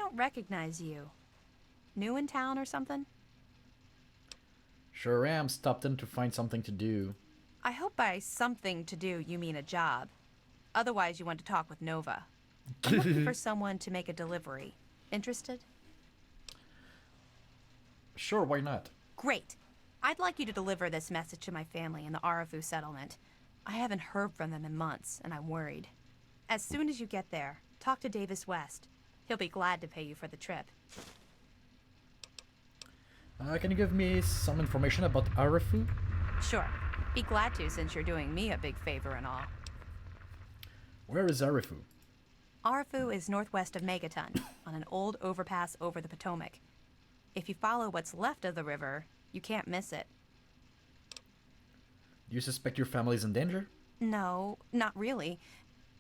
don't recognize you. New in town or something? Sure am. Stopped in to find something to do. I hope by something to do you mean a job. Otherwise, you want to talk with Nova. I'm looking for someone to make a delivery. Interested? Sure, why not? Great. I'd like you to deliver this message to my family in the Arafu settlement. I haven't heard from them in months, and I'm worried. As soon as you get there, talk to Davis West. He'll be glad to pay you for the trip. Can you give me some information about Arafu? Sure. Be glad to, since you're doing me a big favor and all. Where is Arafu? Arafu is northwest of Megaton, on an old overpass over the Potomac. If you follow what's left of the river, you can't miss it. Do you suspect your family's in danger? No, not really.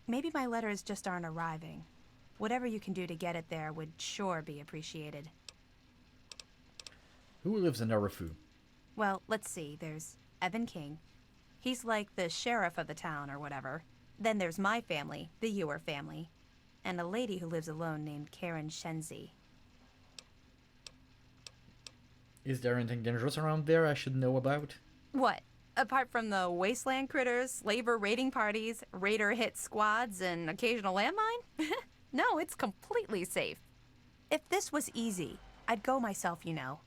Maybe my letters just aren't arriving. Whatever you can do to get it there would sure be appreciated. Who lives in Arafu? Well, let's see. There's Evan King. He's like the sheriff of the town or whatever. Then there's my family, the Ewer family, and a lady who lives alone named Karen Shenzi. Is there anything dangerous around there I should know about? What? Apart from the wasteland critters, labor raiding parties, raider hit squads, and occasional landmine? No, it's completely safe. If this was easy, I'd go myself, you know.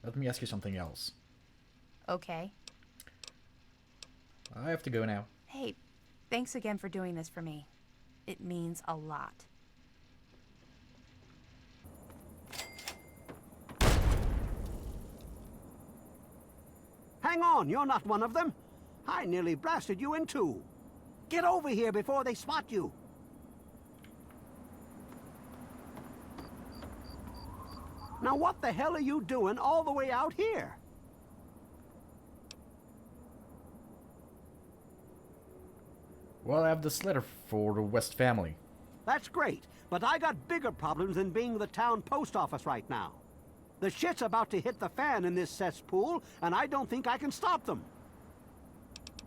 Let me ask you something else. Okay. I have to go now. Hey, thanks again for doing this for me. It means a lot. Hang on, you're not one of them. I nearly blasted you in two. Get over here before they spot you. Now what the hell are you doing all the way out here? Well, I have this letter for the West family. That's great, but I got bigger problems than being the town post office right now. The shit's about to hit the fan in this cesspool, and I don't think I can stop them.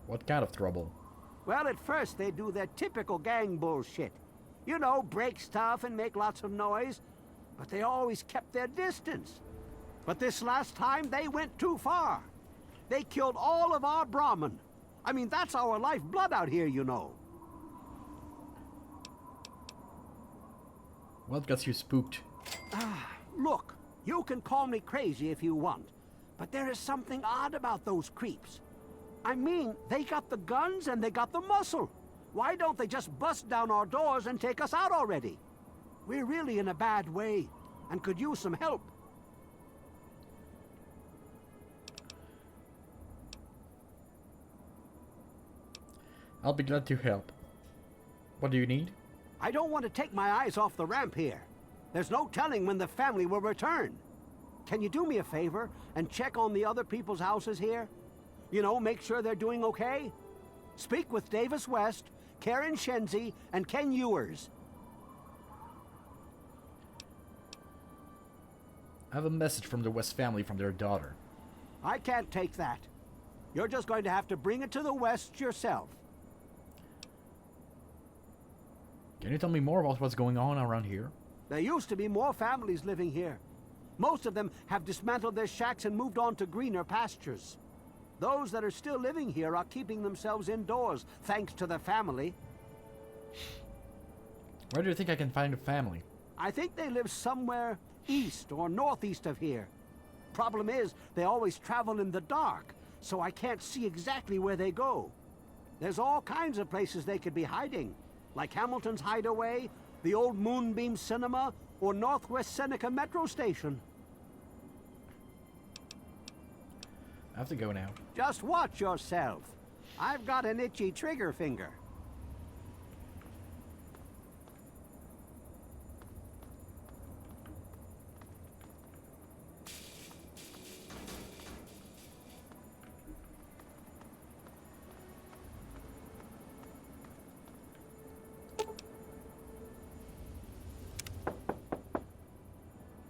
What kind of trouble? Well, at first they do their typical gang bullshit. You know, break stuff and make lots of noise. But they always kept their distance. But this last time, they went too far. They killed all of our Brahmin. I mean, that's our lifeblood out here, you know. What got you spooked? Look, you can call me crazy if you want, but there is something odd about those creeps. I mean, they got the guns and they got the muscle. Why don't they just bust down our doors and take us out already? We're really in a bad way, and could use some help. I'll be glad to help. What do you need? I don't want to take my eyes off the ramp here. There's no telling when the family will return. Can you do me a favor and check on the other people's houses here? You know, make sure they're doing okay? Speak with Davis West, Karen Shenzi, and Ken Ewers. I have a message from the West family from their daughter. I can't take that. You're just going to have to bring it to the West yourself. Can you tell me more about what's going on around here? There used to be more families living here. Most of them have dismantled their shacks and moved on to greener pastures. Those that are still living here are keeping themselves indoors, thanks to the family. Where do you think I can find a family? I think they live somewhere east or northeast of here. Problem is, they always travel in the dark, so I can't see exactly where they go. There's all kinds of places they could be hiding, like Hamilton's Hideaway, the old Moonbeam Cinema, or Northwest Seneca Metro Station. I have to go now. Just watch yourself. I've got an itchy trigger finger.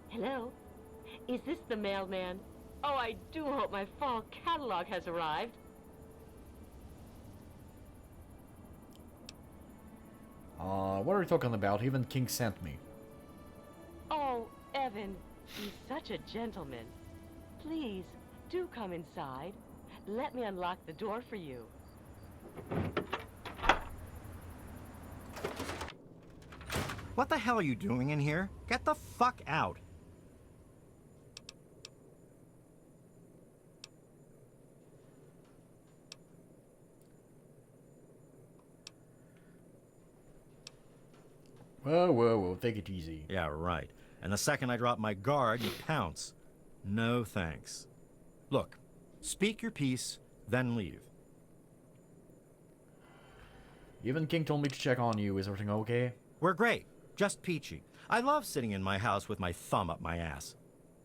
Hello? Is this the mailman? Oh, I do hope my fall catalog has arrived. What are you talking about? Even King sent me. Oh, Evan, he's such a gentleman. Please, do come inside. Let me unlock the door for you. What the hell are you doing in here? Get the fuck out. Whoa, whoa, whoa, take it easy. Yeah, right. And the second I drop my guard, you pounce. No thanks. Look, speak your piece, then leave. Even King told me to check on you. Is everything okay? We're great. Just peachy. I love sitting in my house with my thumb up my ass.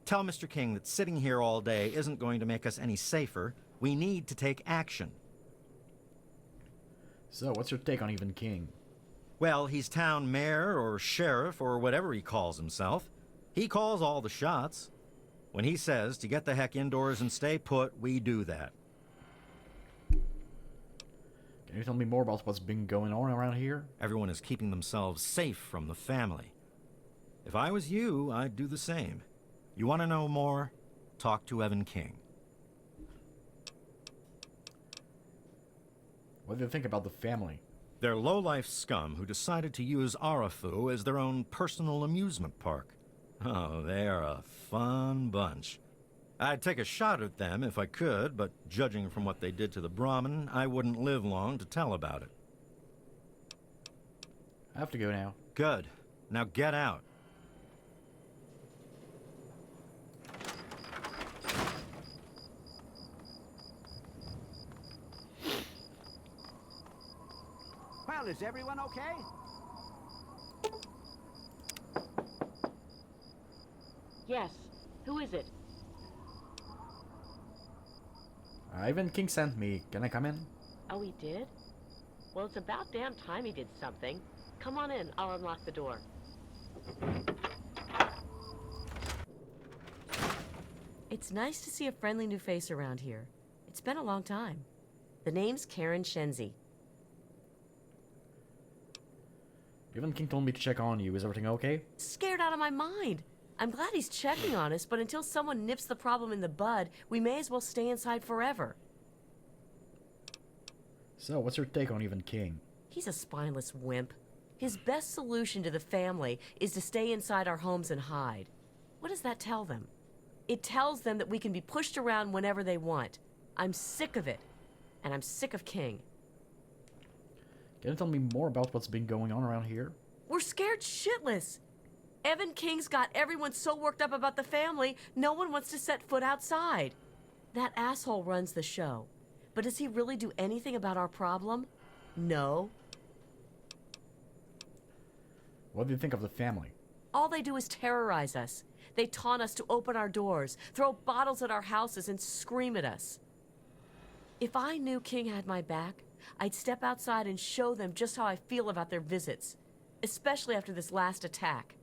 Tell Mr. King that sitting here all day isn't going to make us any safer. We need to take action. So, what's your take on Even King? Well, he's town mayor or sheriff or whatever he calls himself. He calls all the shots. When he says to get the heck indoors and stay put, we do that. Can you tell me more about what's been going on around here? Everyone is keeping themselves safe from the family. If I was you, I'd do the same. You want to know more? Talk to Evan King. What do you think about the family? They're low-life scum who decided to use Arafu as their own personal amusement park. Oh, they are a fun bunch. I'd take a shot at them if I could, but judging from what they did to the Brahmin, I wouldn't live long to tell about it. I have to go now. Good. Now get out. Well, is everyone okay? Yes. Who is it? Even King sent me. Can I come in? Oh, he did? Well, it's about damn time he did something. Come on in. I'll unlock the door. It's nice to see a friendly new face around here. It's been a long time. The name's Karen Shenzi. Even King told me to check on you. Is everything okay? Scared out of my mind. I'm glad he's checking on us, but until someone nips the problem in the bud, we may as well stay inside forever. So, what's your take on Even King? He's a spineless wimp. His best solution to the family is to stay inside our homes and hide. What does that tell them? It tells them that we can be pushed around whenever they want. I'm sick of it. And I'm sick of King. Can you tell me more about what's been going on around here? We're scared shitless. Evan King's got everyone so worked up about the family, no one wants to set foot outside. That asshole runs the show. But does he really do anything about our problem? No. What do you think of the family? All they do is terrorize us. They taunt us to open our doors, throw bottles at our houses, and scream at us. If I knew King had my back, I'd step outside and show them just how I feel about their visits, especially after this last attack.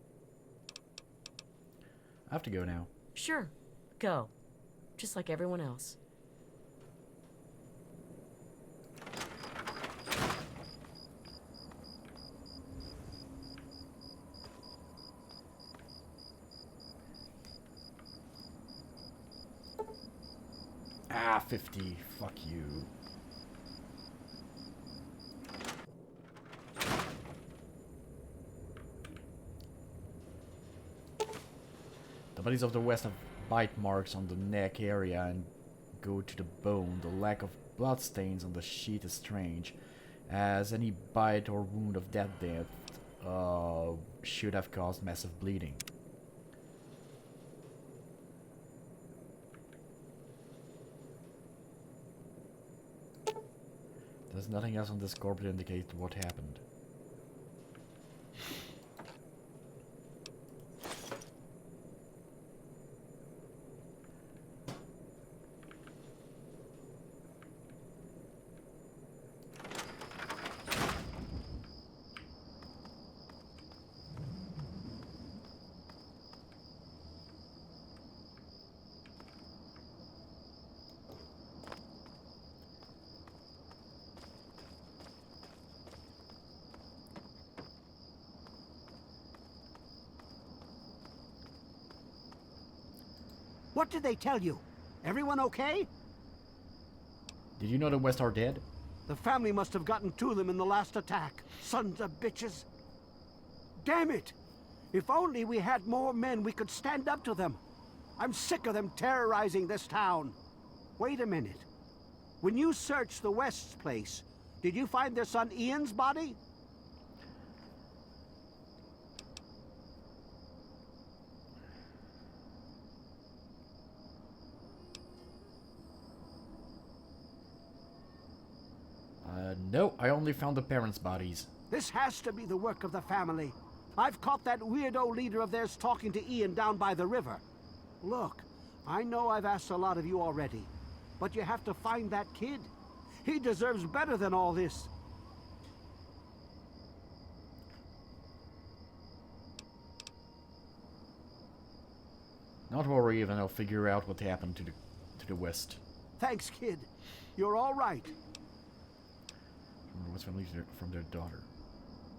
I have to go now. Sure, go. Just like everyone else. Ah, 50. Fuck you. The bodies of the West have bite marks on the neck area and go to the bone. The lack of blood stains on the sheet is strange, as any bite or wound of that depth should have caused massive bleeding. There's nothing else on this corpse to indicate what happened. What did they tell you? Everyone okay? Did you know the West are dead? The family must have gotten to them in the last attack. Sons of bitches. Damn it! If only we had more men, we could stand up to them. I'm sick of them terrorizing this town. Wait a minute. When you searched the West's place, did you find their son Ian's body? No, I only found the parents' bodies. This has to be the work of the family. I've caught that weirdo leader of theirs talking to Ian down by the river. Look, I know I've asked a lot of you already, but you have to find that kid. He deserves better than all this. Not worry, even I'll figure out what happened to the West. Thanks, kid. You're all right. From the West family from their daughter.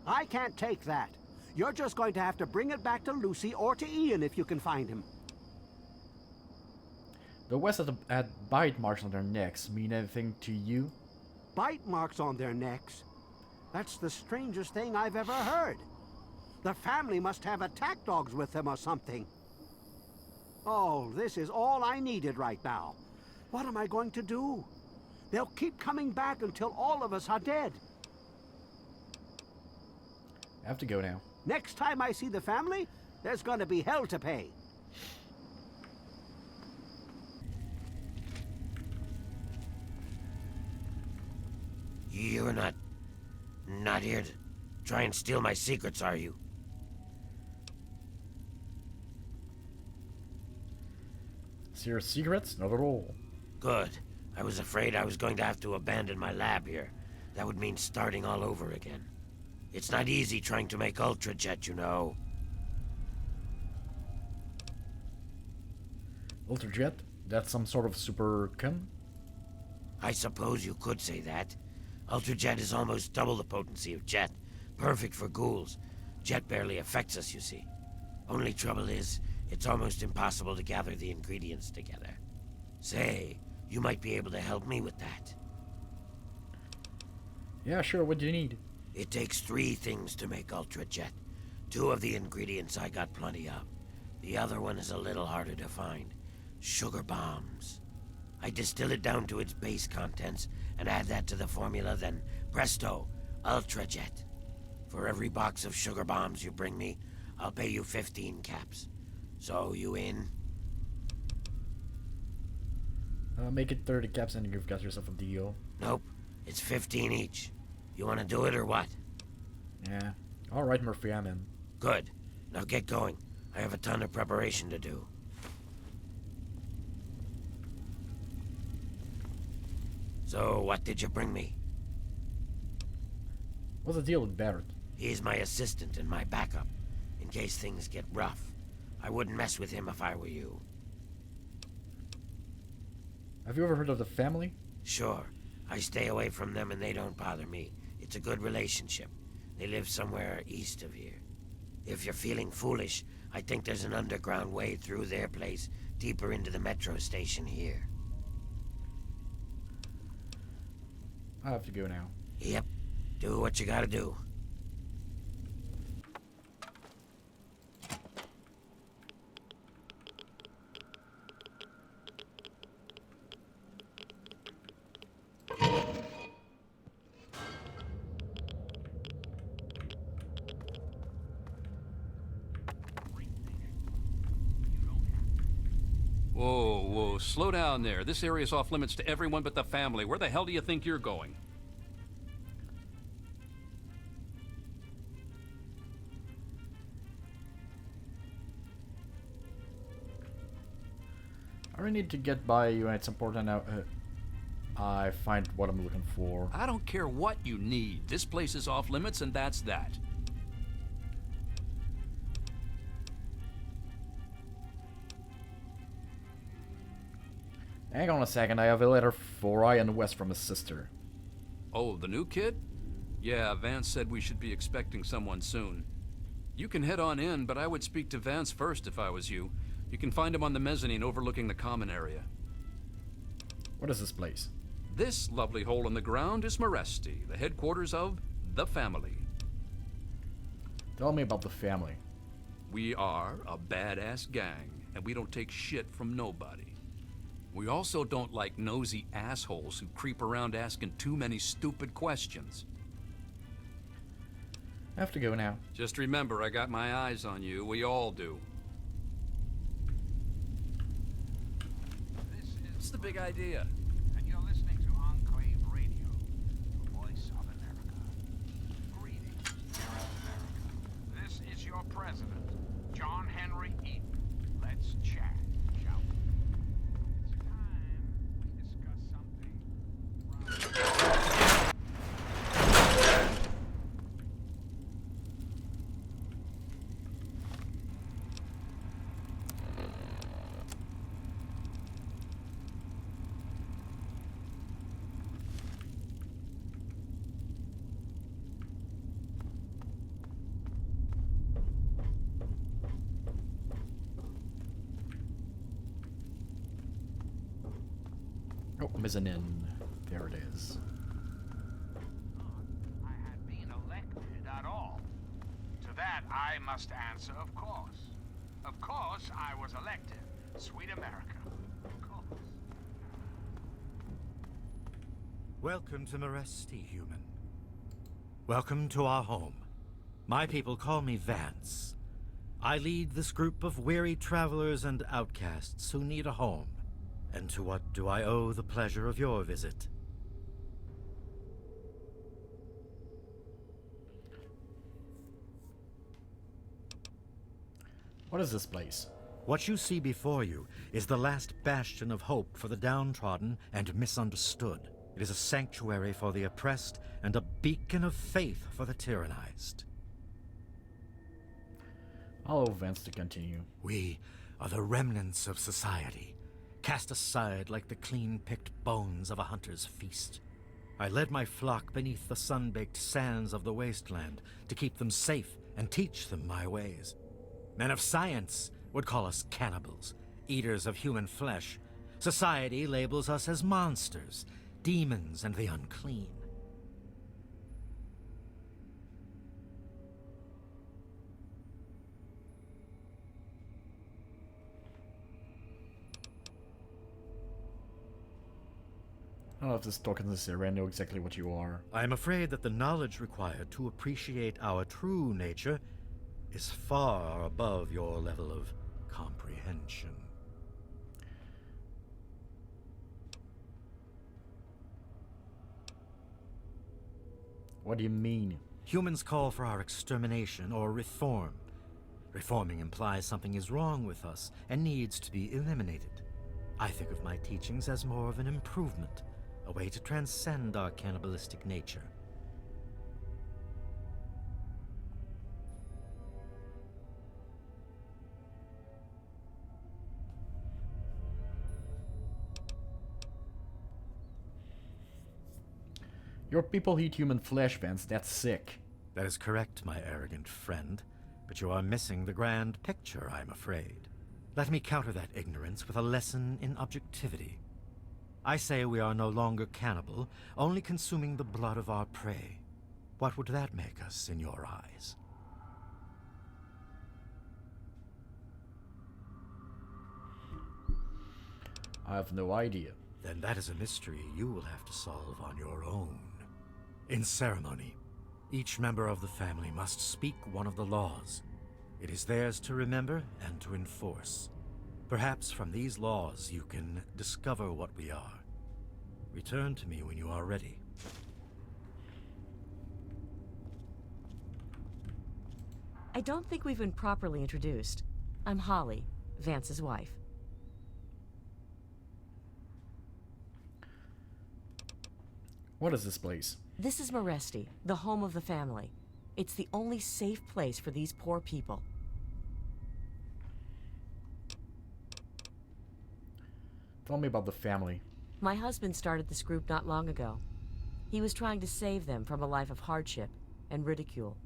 I can't take that. You're just going to have to bring it back to Lucy or to Ian if you can find him. The West had bite marks on their necks. Mean anything to you? Bite marks on their necks? That's the strangest thing I've ever heard. The family must have attack dogs with them or something. Oh, this is all I needed right now. What am I going to do? They'll keep coming back until all of us are dead. I have to go now. Next time I see the family, there's going to be hell to pay. You're not here to try and steal my secrets, are you? Serious secrets? Not at all. Good. I was afraid I was going to have to abandon my lab here. That would mean starting all over again. It's not easy trying to make Ultrajet, you know. Ultrajet? That's some sort of super cum? I suppose you could say that. Ultrajet is almost double the potency of Jet. Perfect for ghouls. Jet barely affects us, you see. Only trouble is, it's almost impossible to gather the ingredients together. Say, you might be able to help me with that. Yeah, sure. What do you need? It takes 3 things to make Ultrajet. 2 of the ingredients I got plenty of. The other one is a little harder to find. Sugar bombs. I distill it down to its base contents and add that to the formula, then presto, Ultrajet. For every box of sugar bombs you bring me, I'll pay you 15 caps. So, you in? Make it 30 caps and you've got yourself a deal. Nope. It's 15 each. You want to do it or what? Yeah. Alright, Murphy, I'm in. Good. Now get going. I have a ton of preparation to do. So, what did you bring me? What's the deal with Barrett? He's my assistant and my backup, in case things get rough. I wouldn't mess with him if I were you. Have you ever heard of the family? Sure. I stay away from them and they don't bother me. It's a good relationship. They live somewhere east of here. If you're feeling foolish, I think there's an underground way through their place, deeper into the metro station here. I have to go now. Yep. Do what you gotta do. Whoa, slow down there. This area's off limits to everyone but the family. Where the hell do you think you're going? I really need to get by you and it's important now. I find what I'm looking for. I don't care what you need. This place is off limits and that's that. Hang on a second, I have a letter for Ian West from his sister. Oh, the new kid? Yeah, Vance said we should be expecting someone soon. You can head on in, but I would speak to Vance first if I was you. You can find him on the mezzanine overlooking the common area. What is this place? This lovely hole in the ground is Meresti, the headquarters of the family. Tell me about the family. We are a badass gang, and we don't take shit from nobody. We also don't like nosy assholes who creep around asking too many stupid questions. I have to go now. Just remember, I got my eyes on you. We all do. What's the big idea? And you're listening to Enclave Radio, the voice of America. Greetings, dear America. This is your president, John Henry Eaton. Let's chat, shall we? It's time we discuss something. Oh, mezzanine. There it is. I had been elected at all. To that, I must answer, of course. Of course, I was elected. Sweet America. Of course. Welcome to Meresti, human. Welcome to our home. My people call me Vance. I lead this group of weary travelers and outcasts who need a home. And to what do I owe the pleasure of your visit? What is this place? What you see before you is the last bastion of hope for the downtrodden and misunderstood. It is a sanctuary for the oppressed and a beacon of faith for the tyrannized. I'll allow Vance to continue. We are the remnants of society, cast aside like the clean-picked bones of a hunter's feast. I led my flock beneath the sun-baked sands of the wasteland to keep them safe and teach them my ways. Men of science would call us cannibals, eaters of human flesh. Society labels us as monsters, demons, and the unclean. I don't have to talk necessarily. I know exactly what you are. I am afraid that the knowledge required to appreciate our true nature is far above your level of comprehension. What do you mean? Humans call for our extermination or reform. Reforming implies something is wrong with us and needs to be eliminated. I think of my teachings as more of an improvement, a way to transcend our cannibalistic nature. Your people eat human flesh, Vance. That's sick. That is correct, my arrogant friend, but you are missing the grand picture, I'm afraid. Let me counter that ignorance with a lesson in objectivity. I say we are no longer cannibal, only consuming the blood of our prey. What would that make us in your eyes? I have no idea. Then that is a mystery you will have to solve on your own. In ceremony, each member of the family must speak one of the laws. It is theirs to remember and to enforce. Perhaps from these laws you can discover what we are. Return to me when you are ready. I don't think we've been properly introduced. I'm Holly, Vance's wife. What is this place? This is Meresti, the home of the family. It's the only safe place for these poor people. Tell me about the family. My husband started this group not long ago. He was trying to save them from a life of hardship and ridicule.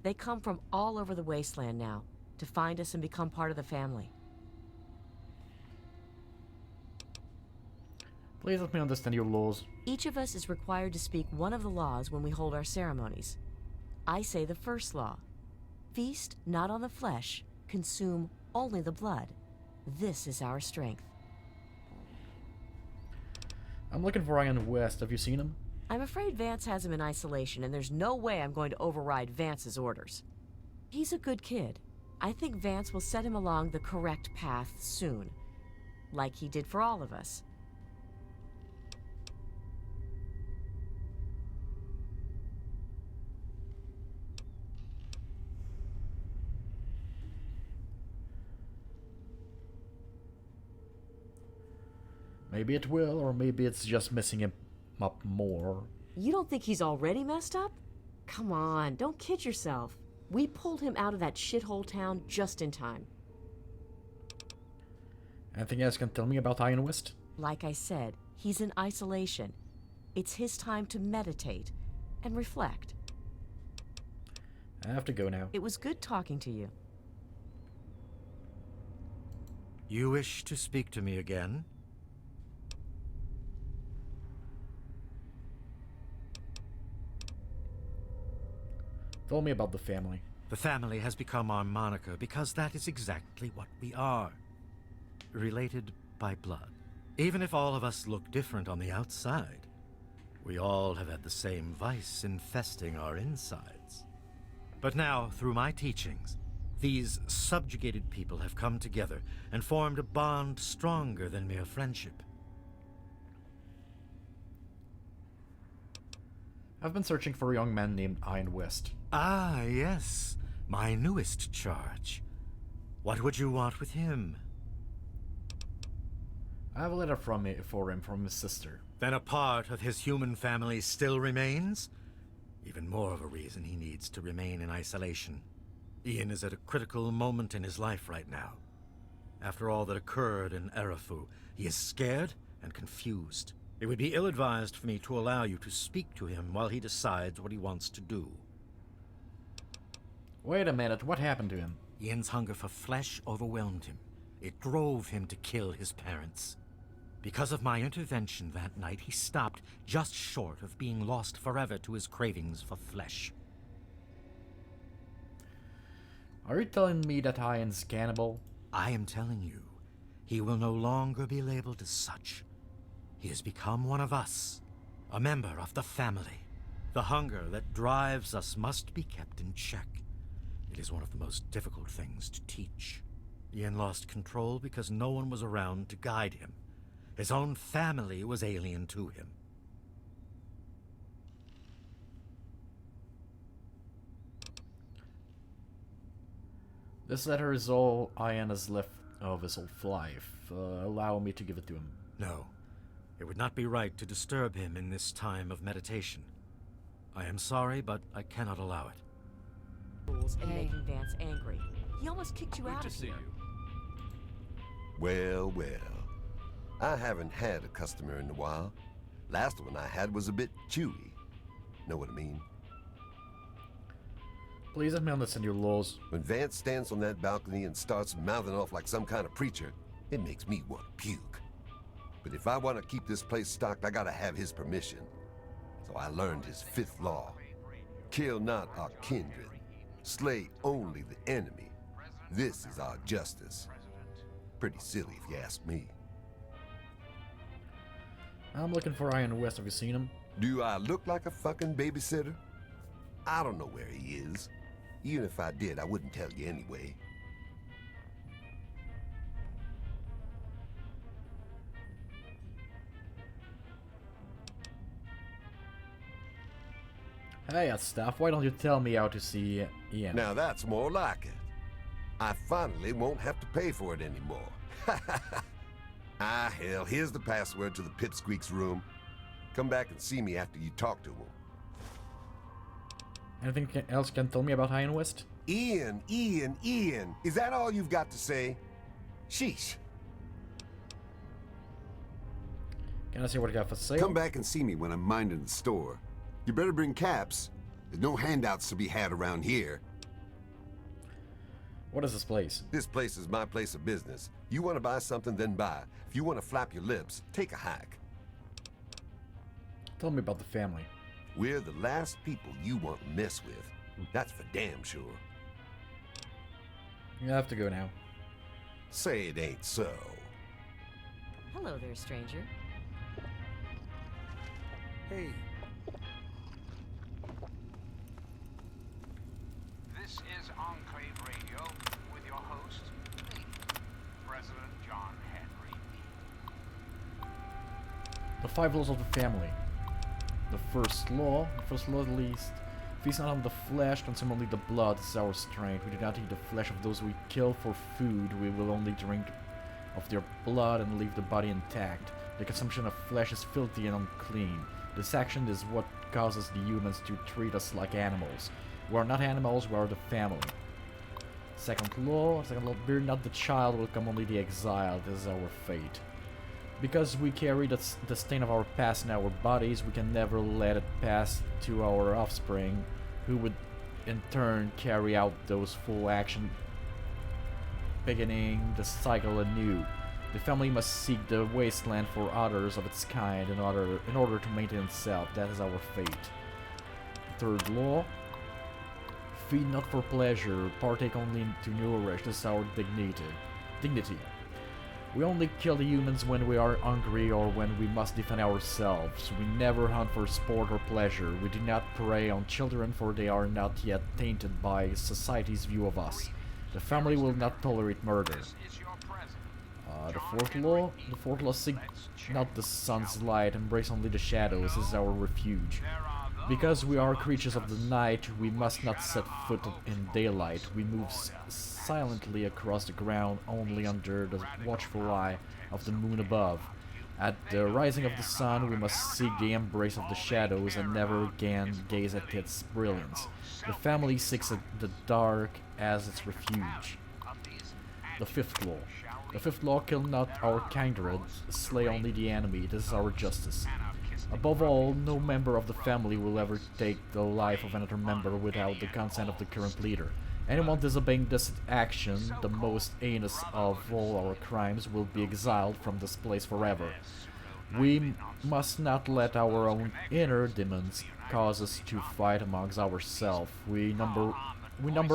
They come from all over the wasteland now to find us and become part of the family. Please let me understand your laws. Each of us is required to speak one of the laws when we hold our ceremonies. I say the first law. Feast not on the flesh, consume only the blood. This is our strength. I'm looking for Ian West. Have you seen him? I'm afraid Vance has him in isolation, and there's no way I'm going to override Vance's orders. He's a good kid. I think Vance will set him along the correct path soon, like he did for all of us. Maybe it will, or maybe it's just messing him up more. You don't think he's already messed up? Come on, don't kid yourself. We pulled him out of that shithole town just in time. Anything else you can tell me about Ian West? Like I said, he's in isolation. It's his time to meditate and reflect. I have to go now. It was good talking to you. You wish to speak to me again? Tell me about the family. The family has become our moniker because that is exactly what we are. Related by blood. Even if all of us look different on the outside, we all have had the same vice infesting our insides. But now, through my teachings, these subjugated people have come together and formed a bond stronger than mere friendship. I've been searching for a young man named Ian West. Ah, yes. My newest charge. What would you want with him? I have a letter for him from his sister. Then a part of his human family still remains? Even more of a reason he needs to remain in isolation. Ian is at a critical moment in his life right now. After all that occurred in Arafu, he is scared and confused. It would be ill-advised for me to allow you to speak to him while he decides what he wants to do. Wait a minute, what happened to him? Ian's hunger for flesh overwhelmed him. It drove him to kill his parents. Because of my intervention that night, he stopped just short of being lost forever to his cravings for flesh. Are you telling me that Ian's cannibal? I am telling you, he will no longer be labeled as such. He has become one of us, a member of the family. The hunger that drives us must be kept in check. It is one of the most difficult things to teach. Ian lost control because no one was around to guide him. His own family was alien to him. This letter is all Ian has left of his whole life. Allow me to give it to him. No, it would not be right to disturb him in this time of meditation. I am sorry, but I cannot allow it. And making Vance angry. He almost kicked you out Good of to see here. you. Well, well. I haven't had a customer in a while. Last one I had was a bit chewy. Know what I mean? Please let me understand your laws. When Vance stands on that balcony and starts mouthing off like some kind of preacher, it makes me want to puke. But if I want to keep this place stocked, I gotta have his permission. So I learned his fifth law. Kill not our kindred. Slay only the enemy. This is our justice. Pretty silly if you ask me. I'm looking for Ian West. Have you seen him? Do I look like a fucking babysitter? I don't know where he is. Even if I did, I wouldn't tell you anyway. Hey, Staff, why don't you tell me how to see Ian? Now that's more like it. I finally won't have to pay for it anymore. Ah, hell, here's the password to the Pipsqueak's room. Come back and see me after you talk to him. Anything else you can tell me about Ian West? Ian. Is that all you've got to say? Sheesh. Can I see what you got for sale? Come back and see me when I'm minding the store. You better bring caps. There's no handouts to be had around here. What is this place? This place is my place of business. You want to buy something, then buy. If you want to flap your lips, take a hike. Tell me about the family. We're the last people you want to mess with. That's for damn sure. You have to go now. Say it ain't so. Hello there, stranger. Hey, This is Enclave Radio with your host, me, President John Henry. The 5 laws of the family. The first law at least, feast not on the flesh, consume only the blood. This is our strength. We do not eat the flesh of those we kill for food. We will only drink of their blood and leave the body intact. The consumption of flesh is filthy and unclean. This action is what causes the humans to treat us like animals. We are not animals, we are the family. Second law, bear not the child, will come only the exile. This is our fate. Because we carry the stain of our past in our bodies, we can never let it pass to our offspring, who would in turn carry out those full action, beginning the cycle anew. The family must seek the wasteland for others of its kind in order to maintain itself. That is our fate. Third law, feed not for pleasure, partake only to nourish. This is our dignity. We only kill the humans when we are hungry or when we must defend ourselves. We never hunt for sport or pleasure. We do not prey on children, for they are not yet tainted by society's view of us. The family will not tolerate murder. This is your president. The fourth law, seek not the sun's light, embrace only the shadows. This is our refuge. Because we are creatures of the night, we must not set foot in daylight. We move silently across the ground only under the watchful eye of the moon above. At the rising of the sun, we must seek the embrace of the shadows and never again gaze at its brilliance. The family seeks the dark as its refuge. The fifth law, kill not our kindred, slay only the enemy. This is our justice. Above all, no member of the family will ever take the life of another member without the consent of the current leader. Anyone disobeying this action, the most heinous of all our crimes, will be exiled from this place forever. We must not let our own inner demons cause us to fight amongst ourselves. We number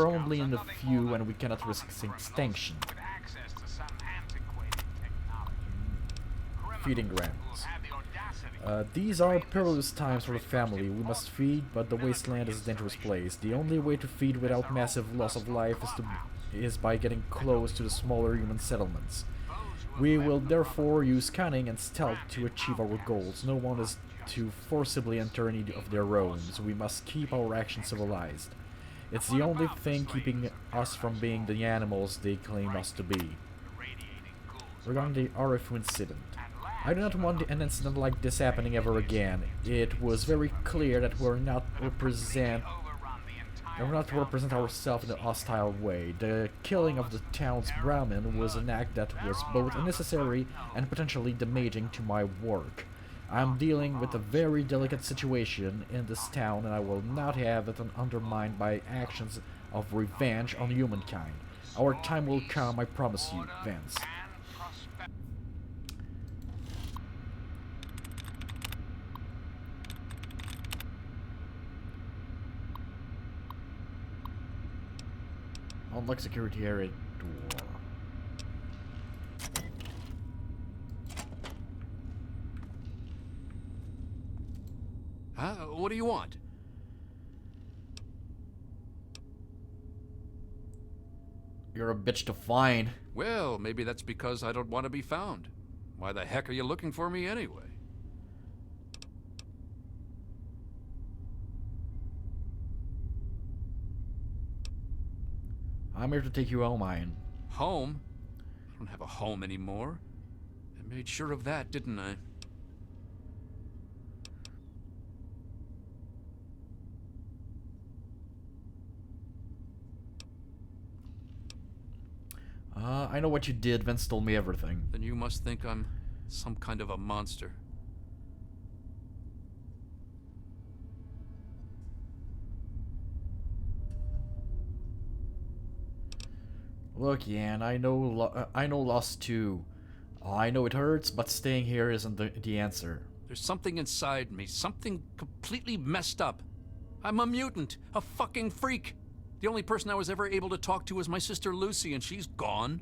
only in the few, and we cannot risk extinction. With access to some antiquated technology. Feeding grounds. Have the audacity These are perilous times for the family. We must feed, but the wasteland is a dangerous place. The only way to feed without massive loss of life is by getting close to the smaller human settlements. We will therefore use cunning and stealth to achieve our goals. No one is to forcibly enter any of their homes. We must keep our actions civilized. It's the only thing keeping us from being the animals they claim us to be. Regarding the RFU incident, I do not want an incident like this happening ever again. It was very clear that we're not to represent ourselves in a hostile way. The killing of the town's Brahmin was an act that was both unnecessary and potentially damaging to my work. I'm dealing with a very delicate situation in this town, and I will not have it undermined by actions of revenge on humankind. Our time will come, I promise you, Vance. Unlock security area door. What do you want? You're a bitch to find. Well, maybe that's because I don't want to be found. Why the heck are you looking for me anyway? I'm here to take you home, Ian. Home? I don't have a home anymore. I made sure of that, didn't I? I know what you did. Vince told me everything. Then you must think I'm some kind of a monster. Look, Yan, I know loss too. I know it hurts, but staying here isn't the answer. There's something inside me, something completely messed up. I'm a mutant, a fucking freak. The only person I was ever able to talk to was my sister Lucy, and she's gone.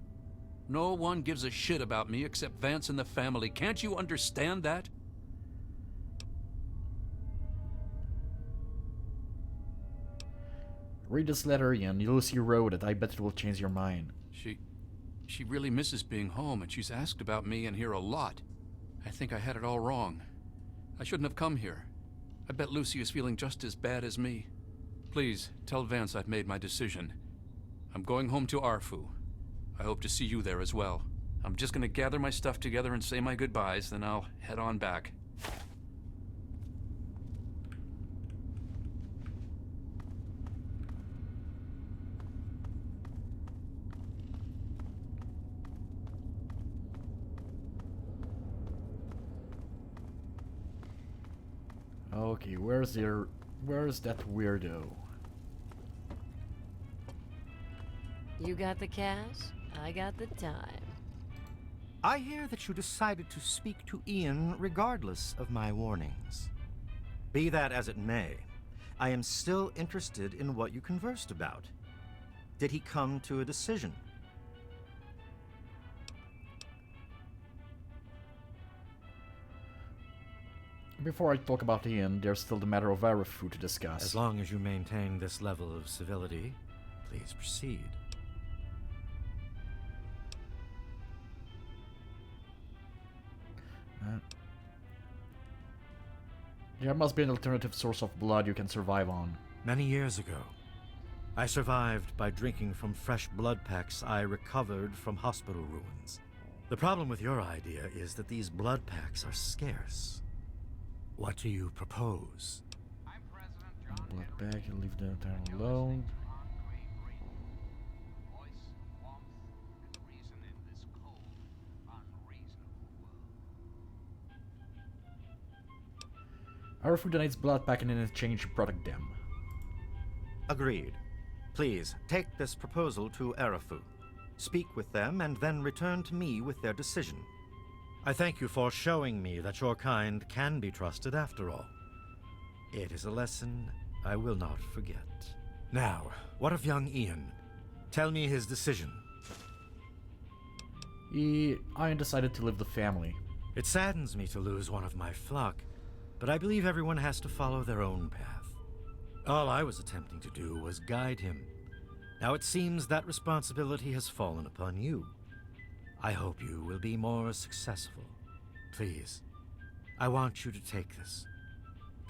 No one gives a shit about me except Vance and the family. Can't you understand that? Read this letter, Ian. Lucy wrote it. I bet it will change your mind. She really misses being home, and she's asked about me and here a lot. I think I had it all wrong. I shouldn't have come here. I bet Lucy is feeling just as bad as me. Please, tell Vance I've made my decision. I'm going home to Arfu. I hope to see you there as well. I'm just gonna gather my stuff together and say my goodbyes, then I'll head on back. Okay, where's that weirdo? You got the cash, I got the time. I hear that you decided to speak to Ian regardless of my warnings. Be that as it may, I am still interested in what you conversed about. Did he come to a decision? Before I talk about Ian, there's still the matter of Arafu to discuss. As long as you maintain this level of civility, please proceed. There must be an alternative source of blood you can survive on. Many years ago, I survived by drinking from fresh blood packs I recovered from hospital ruins. The problem with your idea is that these blood packs are scarce. What do you propose? I'm President John Blood Henry. bag, you leave the town alone. Enclave Radio. Voice, warmth, and reason in this cold, unreasonable world. Arafu donates blood pack and in exchange you protect them. Agreed. Please, take this proposal to Arafu. Speak with them and then return to me with their decision. I thank you for showing me that your kind can be trusted after all. It is a lesson I will not forget. Now, what of young Ian? Tell me his decision. Ian decided to leave the family. It saddens me to lose one of my flock, but I believe everyone has to follow their own path. All I was attempting to do was guide him. Now it seems that responsibility has fallen upon you. I hope you will be more successful. Please, I want you to take this.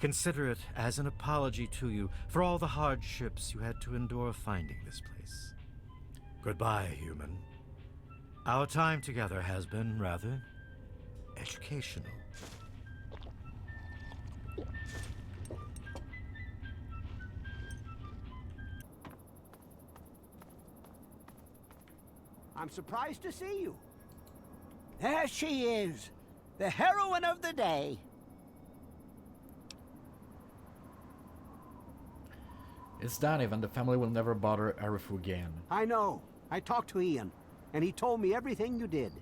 Consider it as an apology to you for all the hardships you had to endure finding this place. Goodbye, human. Our time together has been rather educational. I'm surprised to see you. There she is, the heroine of the day. It's Daniv and the family will never bother Arafu again. I know. I talked to Ian, and he told me everything you did.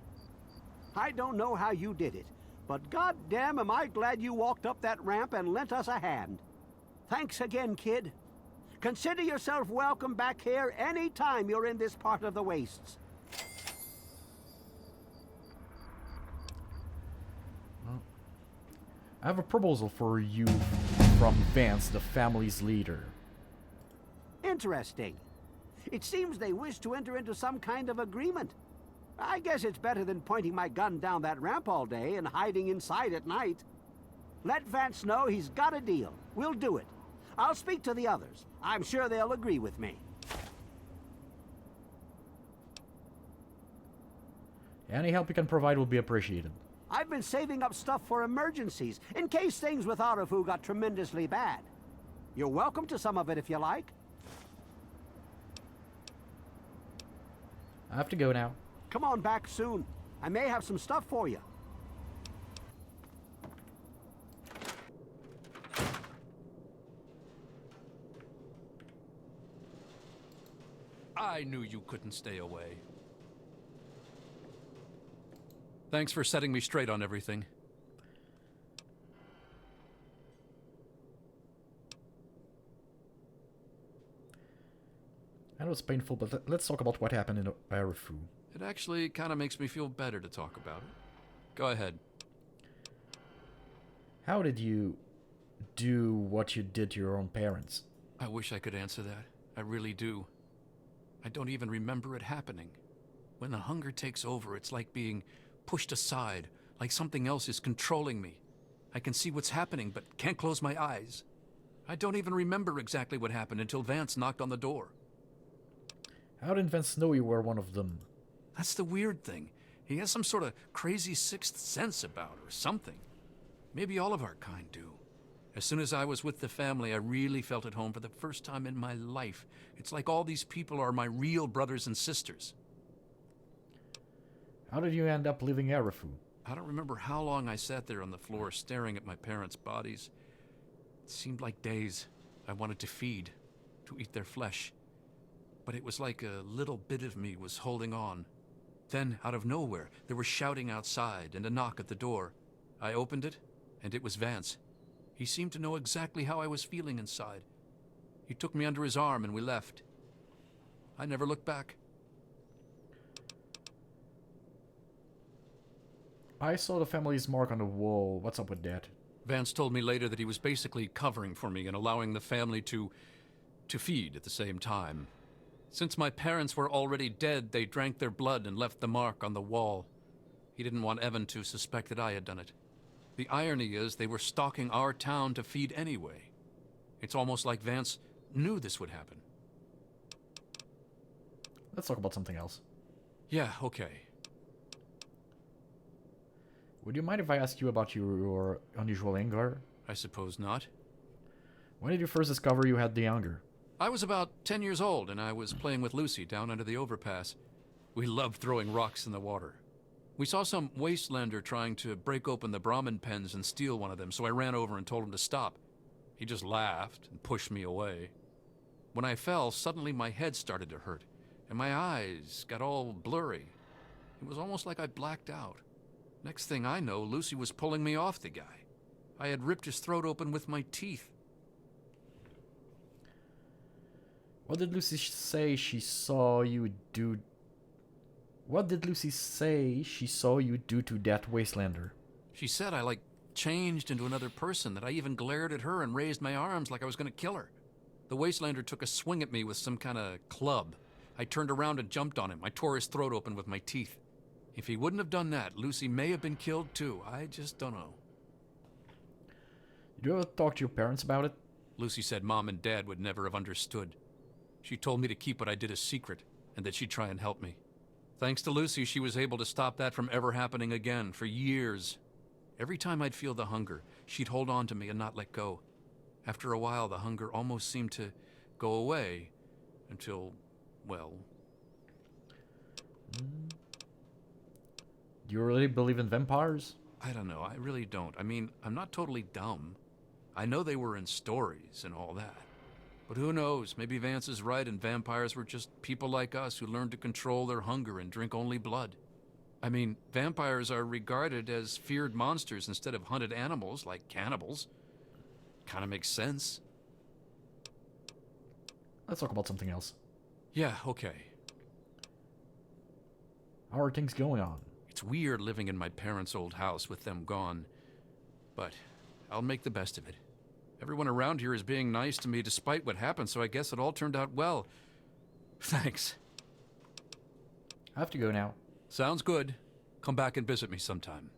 I don't know how you did it, but goddamn am I glad you walked up that ramp and lent us a hand. Thanks again, kid. Consider yourself welcome back here any time you're in this part of the wastes. I have a proposal for you from Vance, the family's leader. Interesting. It seems they wish to enter into some kind of agreement. I guess it's better than pointing my gun down that ramp all day and hiding inside at night. Let Vance know he's got a deal. We'll do it. I'll speak to the others. I'm sure they'll agree with me. Any help you can provide will be appreciated. I've been saving up stuff for emergencies, in case things with Arafu got tremendously bad. You're welcome to some of it if you like. I have to go now. Come on back soon. I may have some stuff for you. I knew you couldn't stay away. Thanks for setting me straight on everything. I know it's painful, but let's talk about what happened in Arafu. It actually kind of makes me feel better to talk about it. Go ahead. How did you do what you did to your own parents? I wish I could answer that. I really do. I don't even remember it happening. When the hunger takes over, it's like being pushed aside, like something else is controlling me. I can see what's happening, but can't close my eyes. I don't even remember exactly what happened until Vance knocked on the door. How did Vance know you were one of them? That's the weird thing. He has some sort of crazy sixth sense about her, or something. Maybe all of our kind do. As soon as I was with the family, I really felt at home for the first time in my life. It's like all these people are my real brothers and sisters. How did you end up leaving Arafu? I don't remember how long I sat there on the floor staring at my parents' bodies. It seemed like days. I wanted to feed, to eat their flesh. But it was like a little bit of me was holding on. Then, out of nowhere, there was shouting outside and a knock at the door. I opened it, and it was Vance. He seemed to know exactly how I was feeling inside. He took me under his arm and we left. I never looked back. I saw the family's mark on the wall. What's up with that? Vance told me later that he was basically covering for me and allowing the family to feed at the same time. Since my parents were already dead, they drank their blood and left the mark on the wall. He didn't want Evan to suspect that I had done it. The irony is they were stalking our town to feed anyway. It's almost like Vance knew this would happen. Let's talk about something else. Yeah, okay. Would you mind if I ask you about your unusual anger? I suppose not. When did you first discover you had the anger? I was about 10 years old, and I was playing with Lucy down under the overpass. We loved throwing rocks in the water. We saw some wastelander trying to break open the Brahmin pens and steal one of them, so I ran over and told him to stop. He just laughed and pushed me away. When I fell, suddenly my head started to hurt, and my eyes got all blurry. It was almost like I blacked out. Next thing I know, Lucy was pulling me off the guy. I had ripped his throat open with my teeth. What did Lucy say she saw you do? What did Lucy say she saw you do to that wastelander? She said I, changed into another person, that I even glared at her and raised my arms like I was going to kill her. The wastelander took a swing at me with some kind of club. I turned around and jumped on him. I tore his throat open with my teeth. If he wouldn't have done that, Lucy may have been killed too. I just don't know. Did you ever talk to your parents about it? Lucy said Mom and Dad would never have understood. She told me to keep what I did a secret, and that she'd try and help me. Thanks to Lucy, she was able to stop that from ever happening again for years. Every time I'd feel the hunger, she'd hold on to me and not let go. After a while, the hunger almost seemed to go away until, well... Do you really believe in vampires? I don't know. I really don't. I mean, I'm not totally dumb. I know they were in stories and all that. But who knows? Maybe Vance is right and vampires were just people like us who learned to control their hunger and drink only blood. I mean, vampires are regarded as feared monsters instead of hunted animals like cannibals. Kind of makes sense. Let's talk about something else. Yeah, okay. How are things going on? It's weird living in my parents' old house with them gone. But I'll make the best of it. Everyone around here is being nice to me despite what happened, so I guess it all turned out well. Thanks. I have to go now. Sounds good. Come back and visit me sometime.